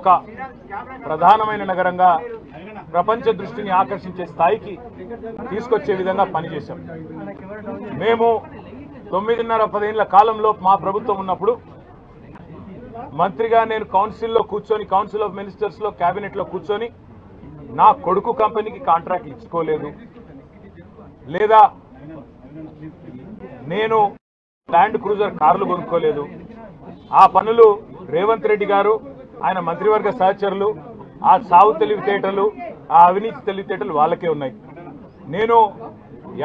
ఒక ప్రధానమైన నగరంగా ప్రపంచ దృష్టిని ఆకర్షించే స్థాయికి తీసుకొచ్చే విధంగా పనిచేశాం. మేము 9.5-10 ఏళ్ల కాలంలో మా ప్రభుత్వం ఉన్నప్పుడు మంత్రిగా నేను కౌన్సిల్లో కూర్చొని, కౌన్సిల్ ఆఫ్ మినిస్టర్స్లో, క్యాబినెట్లో కూర్చొని నా కొడుకు కంపెనీకి కాంట్రాక్ట్ ఇచ్చుకోలేదు, లేదా నేను ల్యాండ్ క్రూజర్ కార్లు కొనుక్కోలేదు. ఆ పనులు రేవంత్ రెడ్డి గారు, ఆయన మంత్రివర్గ సహచరులు, ఆ సాగు తెలివితేటలు, ఆ అవినీతి తెలివితేటలు వాళ్ళకే ఉన్నాయి. నేను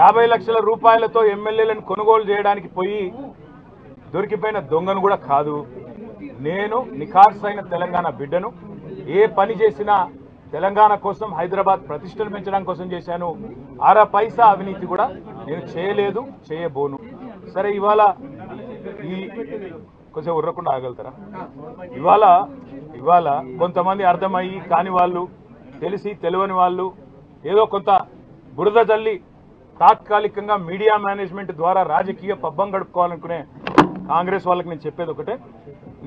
50 లక్షల రూపాయలతో ఎమ్మెల్యేలను కొనుగోలు చేయడానికి పోయి దొరికిపోయిన దొంగను కూడా కాదు. నేను నిఖార్సైన తెలంగాణ బిడ్డను. ఏ పని చేసినా తెలంగాణ కోసం, హైదరాబాద్ ప్రతిష్టను పెంచడం కోసం చేశాను. అర పైసా అవినీతి కూడా నేను చేయలేదు, చేయబోను. సరే, ఇవాళ ఈ కొంచెం ఉర్రకుండా ఆగలుగుతారా? ఇవాళ కొంతమంది అర్థమయ్యి కాని వాళ్ళు, తెలిసి తెలియని వాళ్ళు ఏదో కొంత బురద జల్లి తాత్కాలికంగా మీడియా మేనేజ్మెంట్ ద్వారా రాజకీయ పబ్బం గడుపుకోవాలనుకునే కాంగ్రెస్ వాళ్ళకి నేను చెప్పేది ఒకటే,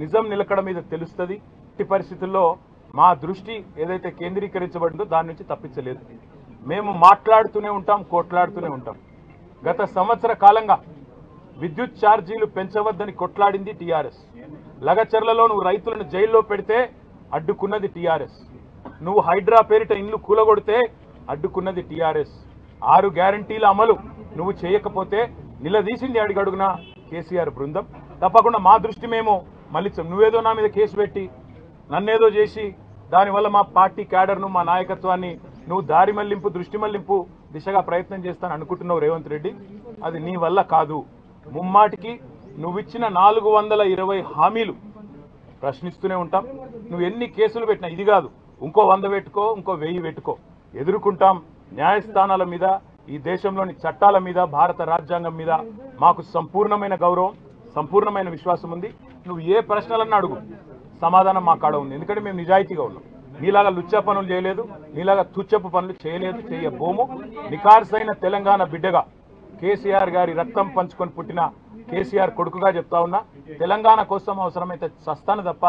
నిజం నిలకడ మీద తెలుస్తుంది. ఇట్టి పరిస్థితుల్లో మా దృష్టి ఏదైతే కేంద్రీకరించబడిందో దాని నుంచి తప్పించలేదు. మేము మాట్లాడుతూనే ఉంటాం, కొట్లాడుతూనే ఉంటాం. గత సంవత్సర కాలంగా విద్యుత్ ఛార్జీలు పెంచవద్దని కొట్లాడింది టీఆర్ఎస్. లగచర్లలో నువ్వు రైతులను జైల్లో పెడితే అడ్డుకున్నది టీఆర్ఎస్. నువ్వు హైడ్రా పేరిట ఇండ్లు కూలగొడితే అడ్డుకున్నది టీఆర్ఎస్. 6 గ్యారంటీల అమలు నువ్వు చేయకపోతే నిలదీసింది అడుగడుగున కేసీఆర్ బృందం. తప్పకుండా మా దృష్టి మేము మళ్ళించాం. నువ్వేదో నా మీద కేసు పెట్టి నన్నేదో చేసి దానివల్ల మా పార్టీ క్యాడర్ను, మా నాయకత్వాన్ని నువ్వు దారి మళ్లింపు, దృష్టి మళ్లింపు దిశగా ప్రయత్నం చేస్తాను అనుకుంటున్నావు రేవంత్ రెడ్డి. అది నీ వల్ల కాదు. ముమ్మాటికి నువ్విచ్చిన 420 హామీలు ప్రశ్నిస్తూనే ఉంటాం. నువ్వు ఎన్ని కేసులు పెట్టినా, ఇది కాదు ఇంకో 100 పెట్టుకో, ఇంకో 1000 పెట్టుకో, ఎదుర్కొంటాం. న్యాయస్థానాల మీద, ఈ దేశంలోని చట్టాల మీద, భారత రాజ్యాంగం మీద మాకు సంపూర్ణమైన గౌరవం, సంపూర్ణమైన విశ్వాసం ఉంది. నువ్వు ఏ ప్రశ్నలన్నా అడుగు, సమాధానం మా కాడ ఉంది. ఎందుకంటే మేము నిజాయితీగా ఉన్నాం. నీలాగా లుచ్చ పనులు చేయలేదు, నీలాగా తుచ్చపు పనులు చేయలేదు, చేయబోము. నిఖార్సైన తెలంగాణ బిడ్డగా, కేసీఆర్ గారి రక్తం పంచుకొని పుట్టిన కేసీఆర్ కొడుకుగా చెప్తా ఉన్నా, తెలంగాణ కోసం అవసరమైతే చస్తాను తప్ప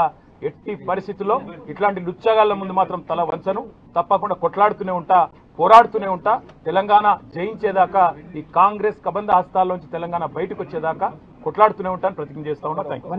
ఎట్టి పరిస్థితుల్లో ఇట్లాంటి లుచ్చగాళ్ల ముందు మాత్రం తల వంచను. తప్పకుండా కొట్లాడుతూనే ఉంటా, పోరాడుతూనే ఉంటా. తెలంగాణ జయించేదాకా, ఈ కాంగ్రెస్ కబంధ హస్తాల్లోంచి తెలంగాణ బయటకు వచ్చేదాకా కొట్లాడుతూనే ఉంటాను, ప్రతిజ్ఞ చేస్తా ఉన్నా. Thank you.